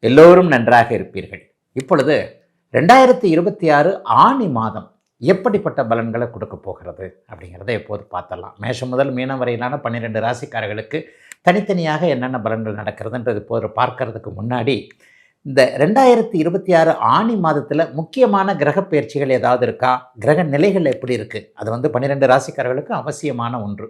எல்லோரும் நன்றாக இருப்பீர்கள். இப்பொழுது 2026 ஆனி மாதம் எப்படிப்பட்ட பலன்களை கொடுக்க போகிறது அப்படிங்கிறத எப்போது பார்த்தலாம். மேஷம் முதல் மீனம் வரையிலான 12 ராசிக்காரர்களுக்கு தனித்தனியாக என்னென்ன பலன்கள் நடக்கிறதுன்றது இப்போது பார்க்கறதுக்கு முன்னாடி, இந்த 2026 ஆனி மாதத்தில் முக்கியமான கிரக பயிற்சிகள் ஏதாவது இருக்கா, கிரக நிலைகள் எப்படி இருக்குது, அது 12 ராசிக்காரர்களுக்கு அவசியமான ஒன்று.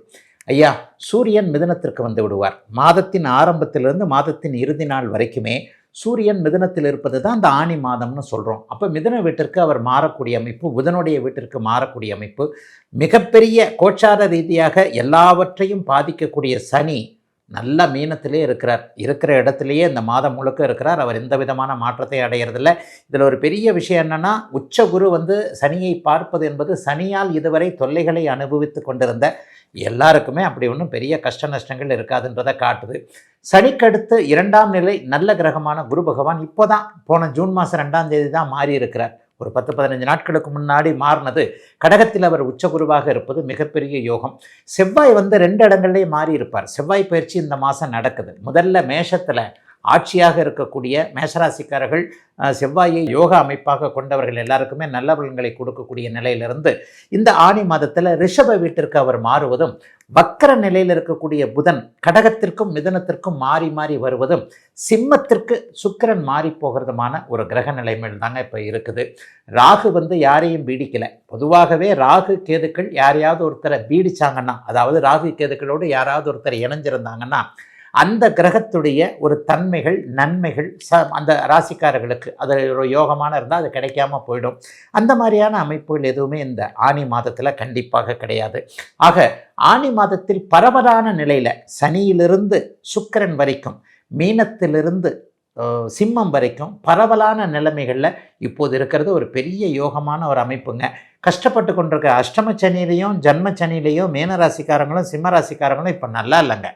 ஐயா, சூரியன் மிதுனத்திற்கு வந்து விடுவார். மாதத்தின் ஆரம்பத்திலிருந்து மாதத்தின் இறுதி நாள் வரைக்குமே சூரியன் மிதுனத்தில் இருப்பது தான் இந்த ஆனி மாதம்னு சொல்கிறோம். அப்போ மிதுன வீட்டிற்கு அவர் மாறக்கூடிய அமைப்பு, புதனுடைய வீட்டிற்கு மாறக்கூடிய அமைப்பு, மிகப்பெரிய கோச்சார ரீதியாக எல்லாவற்றையும் பாதிக்கக்கூடிய சனி நல்ல மீனத்திலே இருக்கிறார். இருக்கிற இடத்துலையே இந்த மாதம் முழுக்க இருக்கிறார். அவர் எந்த விதமான மாற்றத்தை அடையிறதில்லை. இதில் ஒரு பெரிய விஷயம் என்னென்னா, உச்ச குரு சனியை பார்ப்பது என்பது சனியால் இதுவரை தொல்லைகளை அனுபவித்து கொண்டிருந்த எல்லாருக்குமே அப்படி ஒன்றும் பெரிய கஷ்ட நஷ்டங்கள் இருக்காதுன்றதை காட்டுது. சனிக்கடுத்து 2ஆம் நிலை நல்ல கிரகமான குரு பகவான் இப்போ தான் போன ஜூன் மாதம் 2ஆம் தேதி தான் மாறி இருக்கிறார். ஒரு 10-15 நாட்களுக்கு முன்னாடி மாறினது. கடகத்தில் அவர் உச்சகுருவாக இருப்பது மிகப்பெரிய யோகம். செவ்வாய் 2 இடங்கள்லேயே மாறி இருப்பார். செவ்வாய் பயிற்சி இந்த மாதம் நடக்குது. முதல்ல மேஷத்தில் ஆட்சியாக இருக்கக்கூடிய மேஷராசிக்காரர்கள் செவ்வாயை யோகா அமைப்பாக கொண்டவர்கள் எல்லாருக்குமே நல்ல பலன்களை கொடுக்கக்கூடிய நிலையிலிருந்து இந்த ஆனி மாதத்தில் ரிஷப வீட்டிற்கு அவர் மாறுவதும், வக்கர நிலையில் இருக்கக்கூடிய புதன் கடகத்திற்கும் மிதுனத்திற்கும் மாறி மாறி வருவதும், சிம்மத்திற்கு சுக்கிரன் மாறி போகிறதுமான ஒரு கிரக நிலைமையில் தாங்க இப்போ இருக்குது. ராகு யாரையும் பீடிக்கலை. பொதுவாகவே ராகு கேதுக்கள் யாரையாவது ஒருத்தரை பீடிச்சாங்கன்னா, அதாவது ராகு கேதுக்களோடு யாராவது ஒருத்தர் இணைஞ்சிருந்தாங்கன்னா, அந்த கிரகத்துடைய ஒரு தன்மைகள் நன்மைகள் அந்த ராசிக்காரர்களுக்கு அது ஒரு யோகமான இருந்தால் அது கிடைக்காம போயிடும். அந்த மாதிரியான அமைப்புகள் எதுவுமே இந்த ஆனி மாதத்தில் கண்டிப்பாக கிடையாது. ஆக ஆனி மாதத்தில் பரவலான நிலையில் சனியிலிருந்து சுக்கிரன் வரைக்கும், மீனத்திலிருந்து சிம்மம் வரைக்கும் பரவலான நிலைமைகளில் இப்போது இருக்கிறது ஒரு பெரிய யோகமான ஒரு அமைப்புங்க. கஷ்டப்பட்டு கொண்டிருக்க அஷ்டம சனியிலையும் ஜன்ம சனியிலையும் மீனராசிக்காரங்களும் சிம்ம ராசிக்காரங்களும் இப்போ நல்லா இல்லைங்க.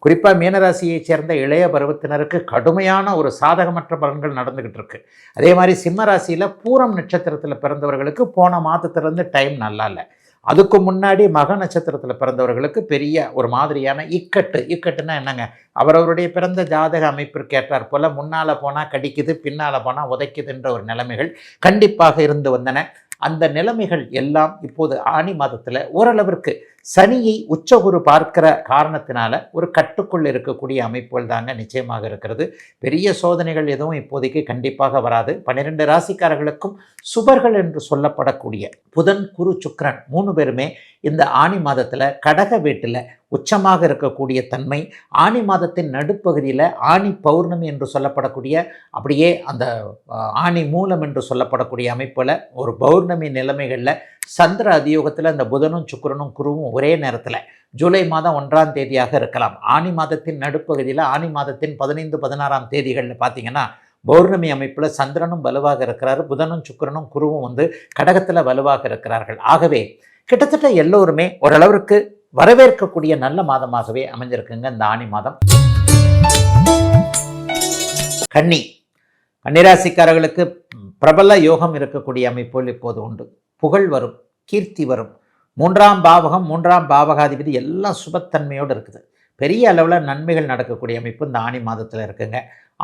குறிப்பாக மீனராசியை சேர்ந்த இளைய பருவத்தினருக்கு கடுமையான ஒரு சாதகமற்ற பலன்கள் நடந்துக்கிட்டு இருக்கு. அதே மாதிரி சிம்ம ராசியில் பூரம் நட்சத்திரத்தில் பிறந்தவர்களுக்கு போன மாதத்திலிருந்து டைம் நல்லா இல்லை. அதுக்கு முன்னாடி மக நட்சத்திரத்தில் பிறந்தவர்களுக்கு பெரிய ஒரு மாதிரியான இக்கட்டுன்னா என்னங்க, அவரவருடைய பிறந்த ஜாதக அமைப்பிற்கு ஏற்றார் போல் முன்னால் போனால் கடிக்குது, பின்னால் போனால் உதைக்குதுன்ற ஒரு நிலைமைகள் கண்டிப்பாக இருந்து வந்தன. அந்த நிலைமைகள் எல்லாம் இப்போது ஆனி மாதத்தில் ஓரளவிற்கு சனியை உச்சகுரு பார்க்கிற காரணத்தினால ஒரு கட்டுக்குள் இருக்கக்கூடிய அமைப்புகள் தாங்க நிச்சயமாக இருக்கிறது. பெரிய சோதனைகள் எதுவும் இப்போதைக்கு கண்டிப்பாக வராது. 12 ராசிக்காரர்களுக்கும் சுபர்கள் என்று சொல்லப்படக்கூடிய புதன் குரு சுக்கிரன் 3 பேருமே இந்த ஆனி மாதத்தில் கடக வீட்டில் உச்சமாக இருக்கக்கூடிய தன்மை, ஆனி மாதத்தின் நடுப்பகுதியில் ஆனி பௌர்ணமி என்று சொல்லப்படக்கூடிய, அப்படியே அந்த ஆனி மூலம் என்று சொல்லப்படக்கூடிய அமைப்பில் ஒரு பௌர்ணமி நிலைமைகளில் சந்திர அதியோகத்தில் அந்த புதனும் சுக்கிரனும் குருவும் ஒரே நேரத்தில் ஜூலை மாதம் 1ஆம் தேதியாக இருக்கலாம். ஆனி மாதத்தின் நடுப்பகுதியில் ஆனி மாதத்தின் 15-16ஆம் தேதிகளில் பார்த்தீங்கன்னா பௌர்ணமி அமைப்பில் சந்திரனும் வலுவாக இருக்கிறார், புதனும் சுக்கிரனும் குருவும் கடகத்தில் வலுவாக இருக்கிறார்கள். ஆகவே கிட்டத்தட்ட எல்லோருமே ஓரளவிற்கு வரவேற்கக்கூடிய நல்ல மாதமாகவே அமைஞ்சிருக்குங்க இந்த ஆனி மாதம். கன்னிராசிக்காரர்களுக்கு பிரபல யோகம் இருக்கக்கூடிய அமைப்புகள் இப்போது உண்டு. புகழ் வரும், கீர்த்தி வரும். 3ஆம் பாவகம் 3ஆம் பாவகாதிபதி எல்லாம் சுபத்தன்மையோடு இருக்குது. பெரிய அளவில் நன்மைகள் நடக்கக்கூடிய அமைப்பு இந்த ஆனி மாதத்தில் இருக்குங்க.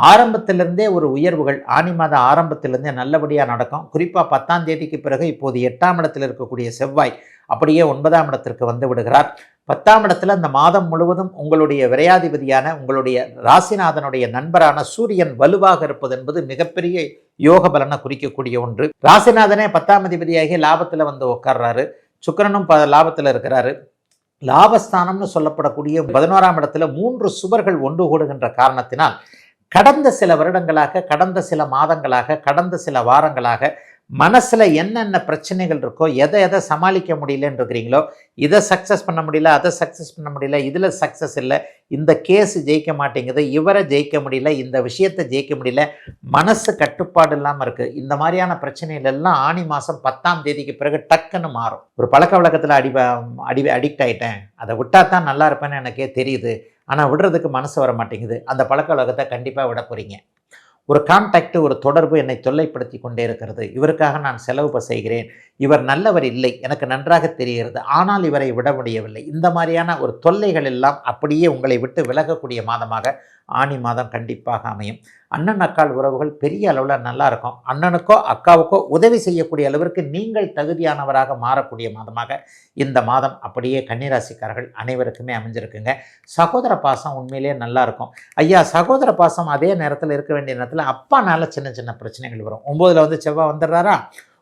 ஆரம்பத்திலிருந்தே ஒரு உயர்வுகள் ஆனி மாத ஆரம்பத்திலிருந்தே நல்லபடியாக நடக்கும். குறிப்பாக 10ஆம் தேதிக்கு பிறகு இப்போது 8ஆம் இடத்தில் இருக்கக்கூடிய செவ்வாய் அப்படியே 9ஆம் இடத்திற்கு வந்து விடுகிறார். 10ஆம் இடத்துல இந்த மாதம் முழுவதும் உங்களுடைய விரையாதிபதியான உங்களுடைய ராசிநாதனுடைய நண்பரான சூரியன் வலுவாக இருப்பது என்பது மிகப்பெரிய யோக பலனை குறிக்கக்கூடிய ஒன்று. ராசிநாதனே 10ஆம் அதிபதியாகி லாபத்தில் உட்கார்றாரு. சுக்கிரனும் லாபத்தில் இருக்கிறாரு. லாபஸ்தானம்னு சொல்லப்படக்கூடிய 11ஆம் இடத்துல 3 சுபர்கள் ஒன்று கூடுகின்ற காரணத்தினால் கடந்த சில வருடங்களாக, கடந்த சில மாதங்களாக, கடந்த சில வாரங்களாக மனசில் என்னென்ன பிரச்சனைகள் இருக்கோ, எதை சமாளிக்க முடியலன்னு இருக்கிறீங்களோ, இதை சக்ஸஸ் பண்ண முடியல, அதை சக்ஸஸ் பண்ண முடியல, இதில் சக்ஸஸ் இல்லை, இந்த கேஸ் ஜெயிக்க மாட்டேங்குது, இவரை ஜெயிக்க முடியல, இந்த விஷயத்தை ஜெயிக்க முடியல, மனசு கட்டுப்பாடு இல்லாமல் இருக்குது. இந்த மாதிரியான பிரச்சனைகள் எல்லாம் ஆனி மாதம் 10ஆம் தேதிக்கு பிறகு டக்குன்னு மாறும். ஒரு பழக்க வழக்கத்தில் அடிக்ட் ஆகிட்டேன், அதை விட்டால் தான் நல்லா இருப்பேன்னு எனக்கே தெரியுது, ஆனால் விடுறதுக்கு மனசு வர மாட்டேங்குது. அந்த பழக்க வழக்கத்தை கண்டிப்பாக விட போகிறீங்க. ஒரு கான்டாக்ட், ஒரு தொடர்பு என்னை தொல்லைப்படுத்தி கொண்டே இருக்கிறது, இவருக்காக நான் செலவு செய்கிறேன், இவர் நல்லவர் இல்லை, எனக்கு நன்றாக தெரிகிறது, ஆனால் இவரை விட முடியவில்லை. இந்த மாதிரியான ஒரு தொல்லைகள் எல்லாம் அப்படியே உங்களை விட்டு விலகக்கூடிய மாதமாக ஆனி மாதம் கண்டிப்பாக அமையும். அண்ணன் அக்காள் உறவுகள் பெரிய அளவில் நல்லா இருக்கும். அண்ணனுக்கோ அக்காவுக்கோ உதவி செய்யக்கூடிய அளவிற்கு நீங்கள் தகுதியானவராக மாறக்கூடிய மாதமாக இந்த மாதம் அப்படியே கன்னிராசிக்காரர்கள் அனைவருக்குமே அமைஞ்சிருக்குங்க. சகோதர பாசம் உண்மையிலேயே நல்லா இருக்கும். ஐயா, சகோதர பாசம் அதே நேரத்தில் இருக்க வேண்டிய நேரத்தில் அப்பானால சின்ன சின்ன பிரச்சனைகள் வரும். 9ல் வந்து செவ்வாய் வந்துடுறாரா,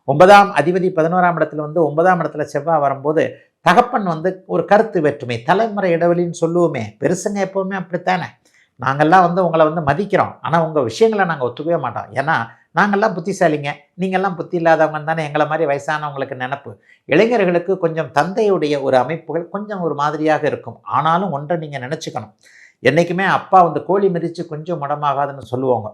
9ஆம் அதிபதி 11ஆம் இடத்துல வந்து 9ஆம் இடத்துல செவ்வாய் வரும்போது தகப்பன் வந்து ஒரு கருத்து வேற்றுமை, தலைமுறை இடைவெளின்னு சொல்லுவோமே, பெருசுங்க எப்போவுமே அப்படித்தானே. நாங்கள்லாம் வந்து உங்களை வந்து மதிக்கிறோம், ஆனால் உங்கள் விஷயங்களை நாங்கள் ஒத்துக்கவே மாட்டோம். ஏன்னா நாங்கள்லாம் புத்திசாலிங்க, நீங்கள்லாம் புத்தி இல்லாதவங்க தானே எங்களை மாதிரி வயசானவங்களுக்கு நினப்பு. இளைஞர்களுக்கு கொஞ்சம் தந்தையுடைய ஒரு அமைப்புகள் கொஞ்சம் ஒரு மாதிரியாக இருக்கும். ஆனாலும் ஒன்றை நீங்கள் நினச்சிக்கணும், என்றைக்குமே அப்பா வந்து கோழி மிதித்து கொஞ்சம் முடமாகாதுன்னு சொல்லுவாங்க.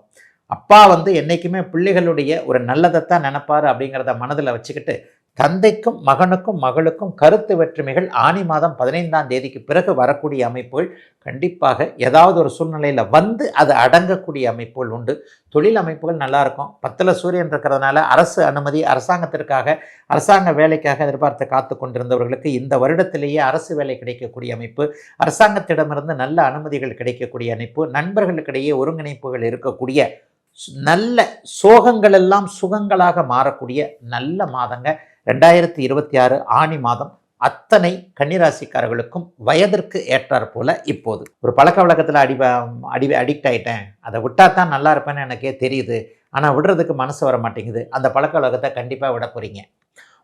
அப்பா வந்து என்றைக்குமே பிள்ளைகளுடைய ஒரு நல்லதைத்தான் நினைப்பார் அப்படிங்கிறத மனதில் வச்சுக்கிட்டு, தந்தைக்கும் மகனுக்கும் மகளுக்கும் கருத்து வேற்றுமைகள் ஆனி மாதம் 15ஆம் தேதிக்கு பிறகு வரக்கூடிய அமைப்புகள் கண்டிப்பாக ஏதாவது ஒரு சூழ்நிலையில் வந்து அது அடங்கக்கூடிய அமைப்புகள் உண்டு. தொழில் அமைப்புகள் நல்லாயிருக்கும். 10ல் சூரியன் இருக்கிறதுனால அரசு அனுமதி, அரசாங்கத்திற்காக அரசாங்க வேலைக்காக எதிர்பார்த்து காத்து கொண்டிருந்தவர்களுக்கு இந்த வருடத்திலேயே அரசு வேலை கிடைக்கக்கூடிய அமைப்பு, அரசாங்கத்திடமிருந்து நல்ல அனுமதிகள் கிடைக்கக்கூடிய அமைப்பு, நண்பர்களுக்கிடையே ஒருங்கிணைப்புகள் இருக்கக்கூடிய நல்ல சோகங்கள் எல்லாம் சுகங்களாக மாறக்கூடிய நல்ல மாதங்க 2026 ஆனி மாதம். அத்தனை கன்னிராசிக்காரர்களுக்கும் வயதிற்கு ஏற்றார் போல இப்போது ஒரு பழக்க வழக்கத்தில் அடிக்ட் ஆகிட்டேன், அதை விட்டால் தான் நல்லா இருப்பேன்னு எனக்கே தெரியுது, ஆனால் விடுறதுக்கு மனசு வர மாட்டேங்குது. அந்த பழக்க வழக்கத்தை கண்டிப்பாக விட போகிறீங்க.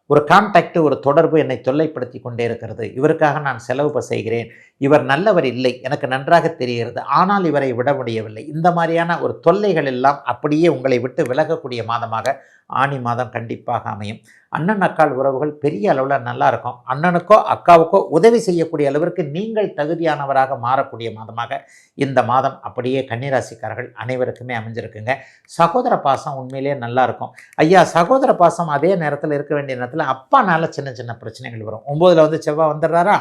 ஒரு கான்டாக்ட், ஒரு தொடர்பு என்னை தொல்லைப்படுத்தி கொண்டே இருக்கிறது, இவருக்காக நான் செலவு செய்கிறேன், இவர் நல்லவர் இல்லை, எனக்கு நன்றாக தெரிகிறது, ஆனால் இவரை விட முடியவில்லை. இந்த மாதிரியான ஒரு தொல்லைகள் எல்லாம் அப்படியே உங்களை விட்டு விலகக்கூடிய மாதமாக ஆனி மாதம் கண்டிப்பாக அமையும். அண்ணன் அக்காள் உறவுகள் பெரிய அளவில் நல்லா இருக்கும். அண்ணனுக்கோ அக்காவுக்கோ உதவி செய்யக்கூடிய அளவிற்கு நீங்கள் தகுதியானவராக மாறக்கூடிய மாதமாக இந்த மாதம் அப்படியே கன்னிராசிக்காரர்கள் அனைவருக்குமே அமைஞ்சிருக்குங்க. சகோதர பாசம் உண்மையிலேயே நல்லா இருக்கும். ஐயா, சகோதர பாசம் அதே நேரத்தில் இருக்க வேண்டிய நேரத்தில் அப்பானால சின்ன சின்ன பிரச்சனைகள் வரும். 9ல் வந்து செவ்வாய் வந்துடுறாரா,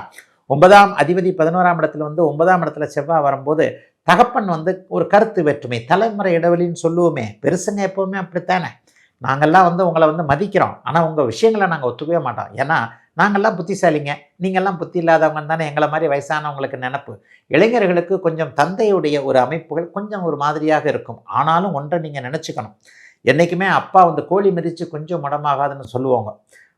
9ஆம் அதிபதி 11ஆம் இடத்துல வந்து 9ஆம் இடத்துல செவ்வாய் வரும்போது தகப்பன் வந்து ஒரு கருத்து வேற்றுமை, தலைமுறை இடைவெளின்னு சொல்லுவோமே, பெருசுங்க எப்போவுமே அப்படித்தானே. நாங்கள்லாம் வந்து உங்களை வந்து மதிக்கிறோம், ஆனால் உங்கள் விஷயங்களை நாங்கள் ஒத்துக்கவே மாட்டோம். ஏன்னா நாங்கள்லாம் புத்திசாலிங்க, நீங்கள்லாம் புத்தி இல்லாதவங்க தானே எங்களை மாதிரி வயசானவங்களுக்கு நினப்பு. இளைஞர்களுக்கு கொஞ்சம் தந்தையுடைய ஒரு அமைப்புகள் கொஞ்சம் ஒரு மாதிரியாக இருக்கும். ஆனாலும் ஒன்றை நீங்கள் நினச்சிக்கணும், என்றைக்குமே அப்பா வந்து கோழி மிதித்து கொஞ்சம் முடமாகாதுன்னு சொல்லுவாங்க.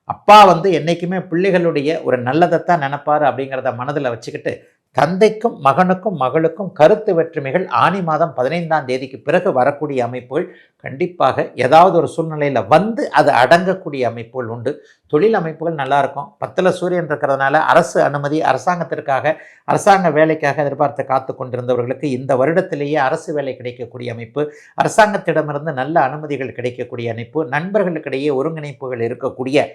அப்பா வந்து என்றைக்குமே பிள்ளைகளுடைய ஒரு நல்லதைத்தான் நினைப்பார் அப்படிங்கிறத மனதில் வச்சுக்கிட்டு, தந்தைக்கும் மகனுக்கும் மகளுக்கும் கருத்து வேற்றுமைகள் ஆனி மாதம் 15ஆம் தேதிக்கு பிறகு வரக்கூடிய அமைப்புகள் கண்டிப்பாக ஏதாவது ஒரு சூழ்நிலையில் வந்து அது அடங்கக்கூடிய அமைப்புகள் உண்டு. தொழில் அமைப்புகள் நல்லாயிருக்கும். 10ல் சூரியன் இருக்கிறதுனால அரசு அனுமதி, அரசாங்கத்திற்காக அரசாங்க வேலைக்காக எதிர்பார்த்து காத்து கொண்டிருந்தவர்களுக்கு இந்த வருடத்திலேயே அரசு வேலை கிடைக்கக்கூடிய அமைப்பு, அரசாங்கத்திடமிருந்து நல்ல அனுமதிகள் கிடைக்கக்கூடிய அமைப்பு, நண்பர்களுக்கிடையே ஒருங்கிணைப்புகள் இருக்கக்கூடிய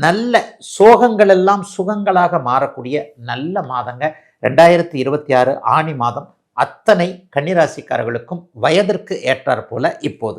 நல்ல சோகங்கள் எல்லாம் சுகங்களாக மாறக்கூடிய நல்ல மாதங்க 2026 ஆனி மாதம். அத்தனை கன்னிராசிக்காரர்களுக்கும் வயதிற்கு ஏற்றார் போல இப்போது